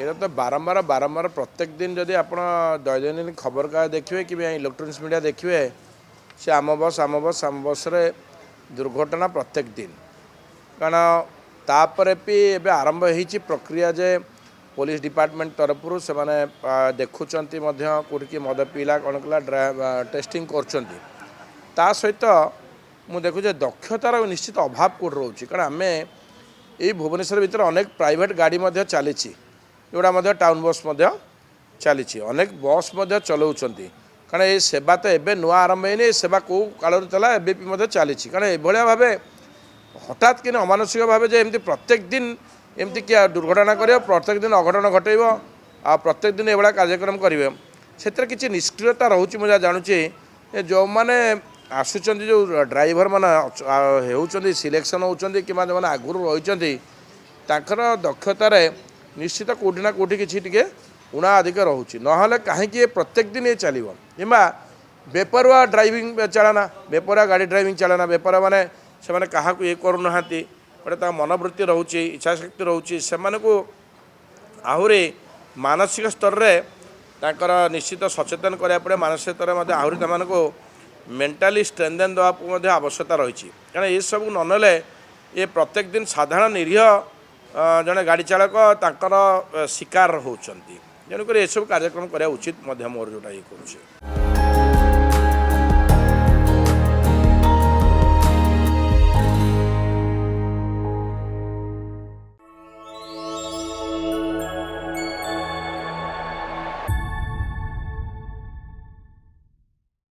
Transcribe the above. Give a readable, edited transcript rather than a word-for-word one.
এটা তো বাରମ୍ବାର ବାରମ୍ବାର ପ୍ରତ୍ୟେକ ଦିନ ଯଦି ଆପଣ ଦୈନନ୍ଦିନ ଖବରକାଗଜ ଦେଖିବେ କି ଇଲେକ୍ଟ୍ରୋନିକ୍ସ ମିଡ଼ିଆ ଦେଖିବେ ସେ ଆମ ବସ୍ରେ ଦୁର୍ଘଟଣା ପ୍ରତ୍ୟେକ ଦିନ। କାରଣ ତାପରେ ବି ଏବେ ଆରମ୍ଭ ହେଇଛି ପ୍ରକ୍ରିୟା ଯେ ପୋଲିସ ଡିପାର୍ଟମେଣ୍ଟ ତରଫରୁ ସେମାନେ ଦେଖୁଛନ୍ତି ମଧ୍ୟ କେଉଁଠିକି ମଦ ପିଇଲା କ'ଣ କଲା ଟେଷ୍ଟିଂ କରୁଛନ୍ତି। ତା ସହିତ ମୁଁ ଦେଖୁଛି ଦକ୍ଷତାର ନିଶ୍ଚିତ ଅଭାବ କେଉଁଠି ରହୁଛି। କାରଣ ଆମେ ଏଇ ଭୁବନେଶ୍ୱର ଭିତରେ ଅନେକ ପ୍ରାଇଭେଟ୍ ଗାଡ଼ି ମଧ୍ୟ ଚାଲିଛି, जोड़ा टाउन बस चली अनेक बस चलाऊँच कारण ये सेवा तो एवं नुआ आरंभ होनी सेवा कौ काल चला एवं चली कारण ये भाव हठात कि अमानसिक भाव एमती प्रत्येक दिन एमती किए दुर्घटना कर प्रत्येक दिन अघटन घटेब आ प्रत्येक दिन ये कार्यक्रम करेंगे से किसी निष्क्रियता रोचे मुझे जानुची जो मैंने आसुँच जो ड्राइवर मैंने होती सिलेक्शन होती कि आगुरी रही दक्षतार निश्चित कौटी ना कौटी किसी टे उणा अधिक रोचे ना कहीं प्रत्येक दिन ये चलो कि बेपरुआ ड्राइविंग चालना बेपरुआ गाड़ी ड्राइविंग चालना बेपरुआ माने से मैंने क्या ये करूना गोटे मनोवृत्ति रोचे इच्छाशक्ति रोचे से आहरी मानसिक स्तर में निश्चित सचेतन कराया पड़े मानसिक स्तर में आहरी को मेंटाली स्ट्रेंथन देवाक आवश्यकता रही कारण ये सब ननेले ये प्रत्येक दिन साधारण निरीह जड़े गाड़ी चालक तांकर शिकार होती तेणुक यह सब कार्यक्रम करा उचित मोर जोटा ये करुँचे।